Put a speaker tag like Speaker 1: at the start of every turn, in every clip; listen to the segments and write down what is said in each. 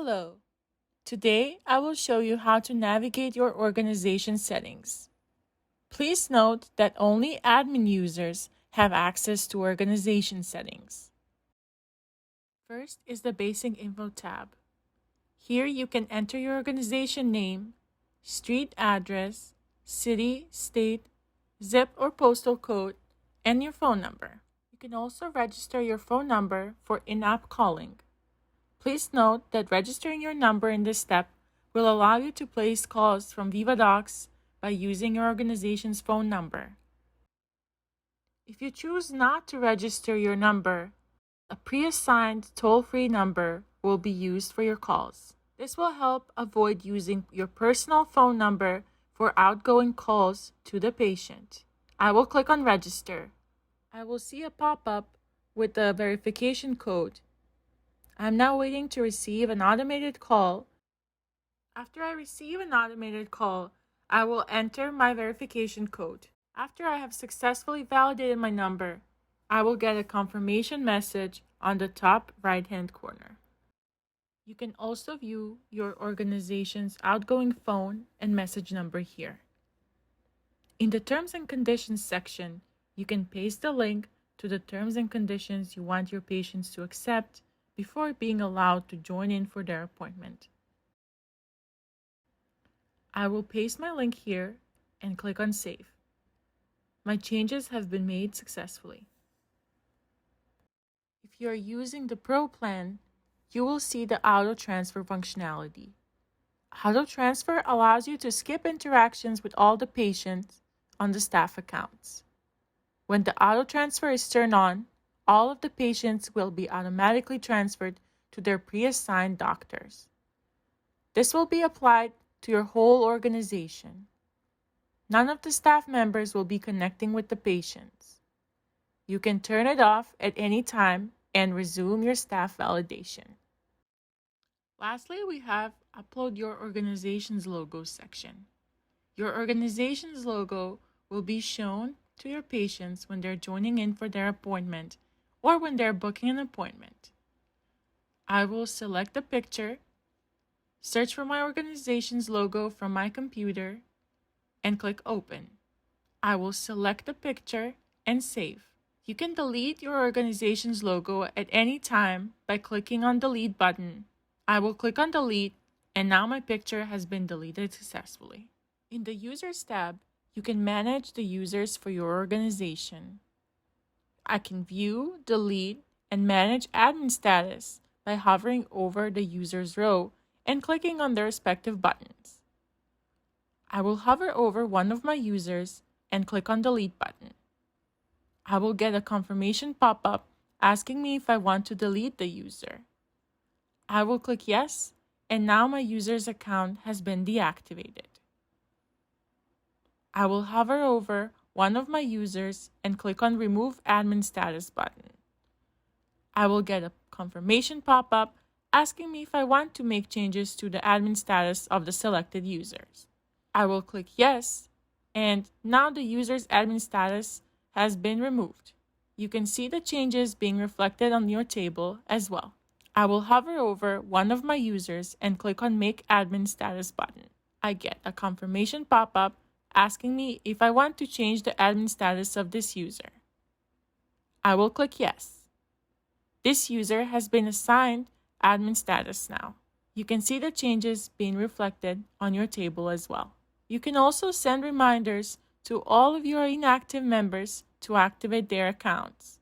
Speaker 1: Hello. Today, I will show you how to navigate your organization settings. Please note that only admin users have access to organization settings. First is the Basic Info tab. Here you can enter your organization name, street address, city, state, zip or postal code, and your phone number. You can also register your phone number for in-app calling. Please note that registering your number in this step will allow you to place calls from VivaDocs by using your organization's phone number. If you choose not to register your number, a pre-assigned toll-free number will be used for your calls. This will help avoid using your personal phone number for outgoing calls to the patient. I will click on Register. I will see a pop-up with the verification code. I'm now waiting to receive an automated call. After I receive an automated call, I will enter my verification code. After I have successfully validated my number, I will get a confirmation message on the top right-hand corner. You can also view your organization's outgoing phone and message number here. In the Terms and Conditions section, you can paste the link to the terms and conditions you want your patients to accept before being allowed to join in for their appointment. I will paste my link here and click on Save. My changes have been made successfully. If you are using the Pro plan, you will see the auto transfer functionality. Auto transfer allows you to skip interactions with all the patients on the staff accounts. When the auto transfer is turned on, all of the patients will be automatically transferred to their pre-assigned doctors. This will be applied to your whole organization. None of the staff members will be connecting with the patients. You can turn it off at any time and resume your staff validation. Lastly, we have Upload Your Organization's Logo section. Your organization's logo will be shown to your patients when they're joining in for their appointment or when they're booking an appointment. I will select the picture, search for my organization's logo from my computer, and click Open. I will select the picture and save. You can delete your organization's logo at any time by clicking on Delete button. I will click on Delete, and now my picture has been deleted successfully. In the Users tab, you can manage the users for your organization. I can view, delete, and manage admin status by hovering over the users row and clicking on the respective buttons. I will hover over one of my users and click on Delete button. I will get a confirmation pop-up asking me if I want to delete the user. I will click Yes, and now my user's account has been deactivated. I will hover over one of my users and click on Remove Admin Status button. I will get a confirmation pop-up asking me if I want to make changes to the admin status of the selected users. I will click Yes, and now the user's admin status has been removed. You can see the changes being reflected on your table as well. I will hover over one of my users and click on Make Admin Status button. I get a confirmation pop-up asking me if I want to change the admin status of this user. I will click Yes. This user has been assigned admin status now. You can see the changes being reflected on your table as well. You can also send reminders to all of your inactive members to activate their accounts.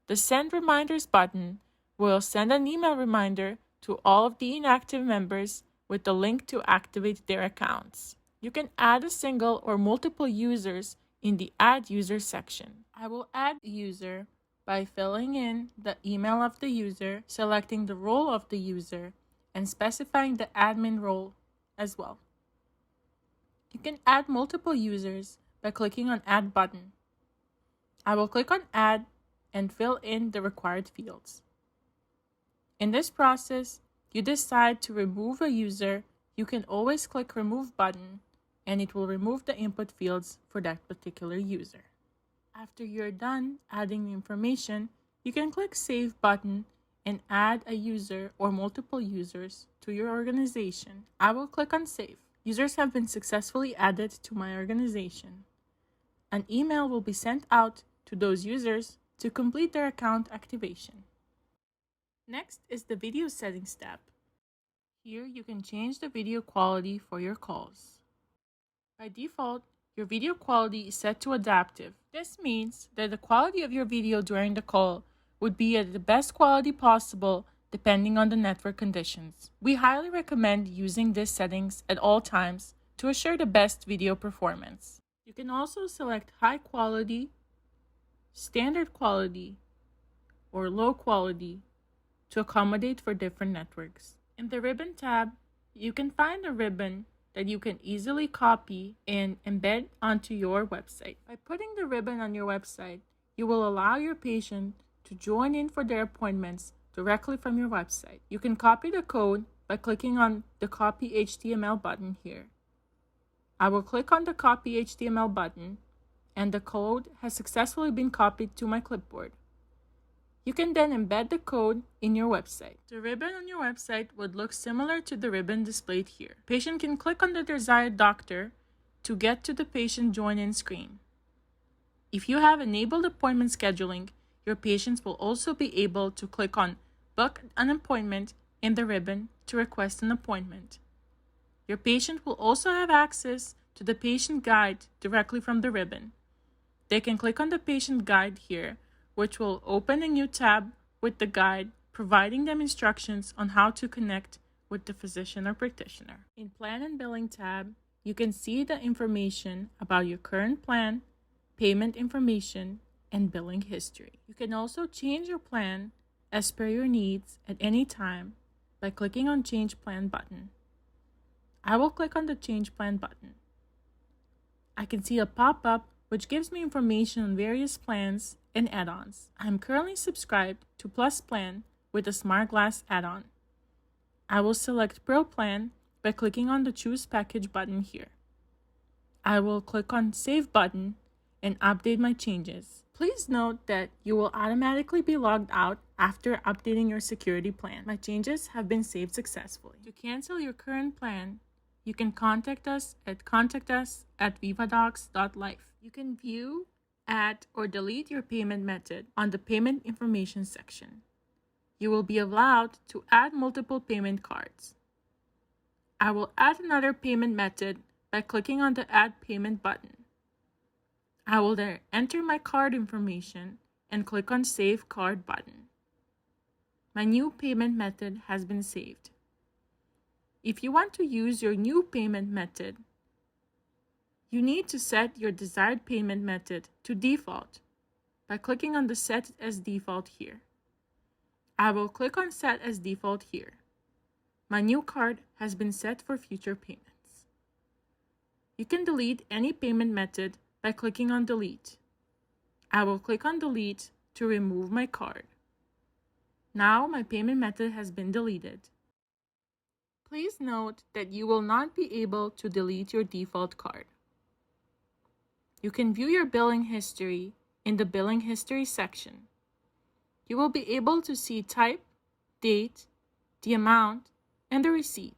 Speaker 1: The Send Reminders button will send an email reminder to all of the inactive members with the link to activate their accounts. You can add a single or multiple users in the Add User section. I will add a user by filling in the email of the user, selecting the role of the user, and specifying the admin role as well. You can add multiple users by clicking on Add button. I will click on Add and fill in the required fields. In this process, you decide to remove a user, you can always click Remove button and it will remove the input fields for that particular user. After you're done adding the information, you can click Save button and add a user or multiple users to your organization, I will click on Save. Users have been successfully added to my organization. An email will be sent out to those users to complete their account activation. Next is the Video Settings tab. Here you can change the video quality for your calls. By default, your video quality is set to adaptive. This means that the quality of your video during the call would be at the best quality possible depending on the network conditions. We highly recommend using these settings at all times to assure the best video performance. You can also select high quality, standard quality, or low quality to accommodate for different networks. In the Ribbon tab, you can find a ribbon that you can easily copy and embed onto your website. By putting the ribbon on your website, you will allow your patient to join in for their appointments directly from your website. You can copy the code by clicking on the Copy HTML button here. I will click on the Copy HTML button, and the code has successfully been copied to my clipboard. You can then embed the code in your website. The ribbon on your website would look similar to the ribbon displayed here. Patient can click on the desired doctor to get to the patient join-in screen. If you have enabled appointment scheduling, your patients will also be able to click on Book an Appointment in the ribbon to request an appointment. Your patient will also have access to the patient guide directly from the ribbon. They can click on the patient guide here, which will open a new tab with the guide, providing them instructions on how to connect with the physician or practitioner. In Plan and Billing tab, you can see the information about your current plan, payment information, and billing history. You can also change your plan as per your needs at any time by clicking on Change Plan button. I will click on the Change Plan button. I can see a pop-up which gives me information on various plans and add-ons. I am currently subscribed to Plus Plan with the Smart Glass add-on. I will select Pro Plan by clicking on the Choose Package button here. I will click on Save button and update my changes. Please note that you will automatically be logged out after updating your security plan. My changes have been saved successfully. To cancel your current plan, you can contact us at vivadocs.life. You can view, add, or delete your payment method on the Payment Information section. You will be allowed to add multiple payment cards. I will add another payment method by clicking on the Add Payment button. I will then enter my card information and click on Save Card button. My new payment method has been saved. If you want to use your new payment method, you need to set your desired payment method to default by clicking on the Set as Default here. I will click on Set as Default here. My new card has been set for future payments. You can delete any payment method by clicking on Delete. I will click on Delete to remove my card. Now my payment method has been deleted. Please note that you will not be able to delete your default card. You can view your billing history in the Billing History section. You will be able to see type, date, the amount, and the receipt.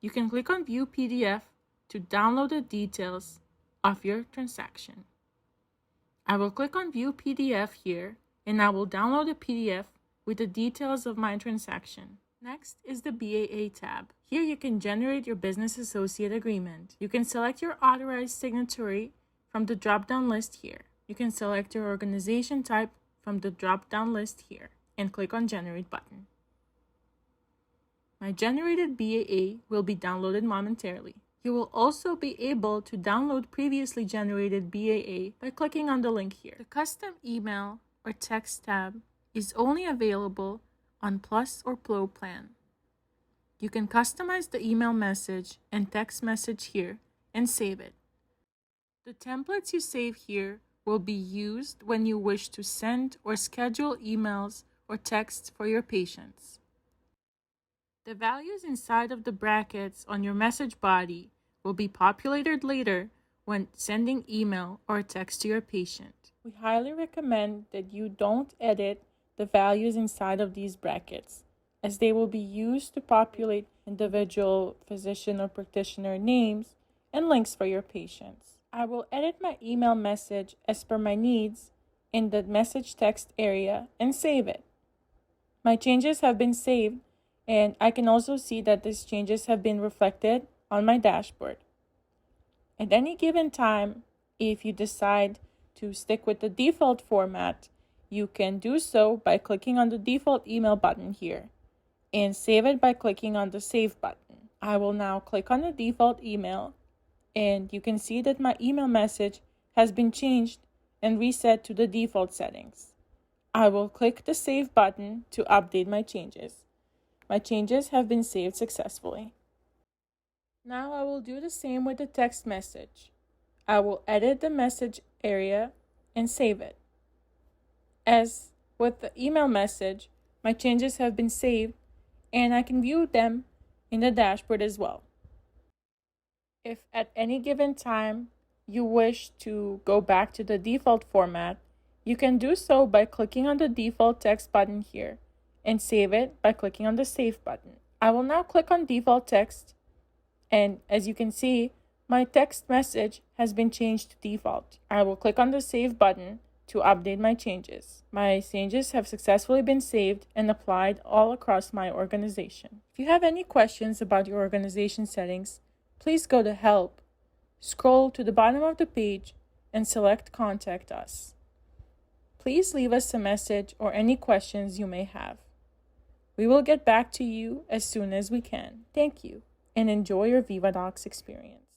Speaker 1: You can click on View PDF to download the details of your transaction. I will click on View PDF here, and I will download a PDF with the details of my transaction. Next is the BAA tab. Here you can generate your business associate agreement. You can select your authorized signatory from the drop-down list here. You can select your organization type from the drop-down list here and click on Generate button. My generated BAA will be downloaded momentarily. You will also be able to download previously generated BAA by clicking on the link here. The Custom Email or Text tab is only available on Plus or Pro plan. You can customize the email message and text message here and save it. The templates you save here will be used when you wish to send or schedule emails or texts for your patients. The values inside of the brackets on your message body will be populated later when sending email or text to your patient. We highly recommend that you don't edit the values inside of these brackets, as they will be used to populate individual physician or practitioner names and links for your patients. I will edit my email message as per my needs in the message text area and save it. My changes have been saved, and I can also see that these changes have been reflected on my dashboard. At any given time, if you decide to stick with the default format, you can do so by clicking on the default email button here and save it by clicking on the Save button. I will now click on the default email, and you can see that my email message has been changed and reset to the default settings. I will click the Save button to update my changes. My changes have been saved successfully. Now I will do the same with the text message. I will edit the message area and save it. As with the email message, my changes have been saved and I can view them in the dashboard as well. If at any given time you wish to go back to the default format, you can do so by clicking on the default text button here and save it by clicking on the Save button. I will now click on default text, and as you can see, my text message has been changed to default. I will click on the Save button to update my changes. My changes have successfully been saved and applied all across my organization. If you have any questions about your organization settings, please go to Help, scroll to the bottom of the page, and select Contact Us. Please leave us a message or any questions you may have. We will get back to you as soon as we can. Thank you, and enjoy your VivaDocs experience.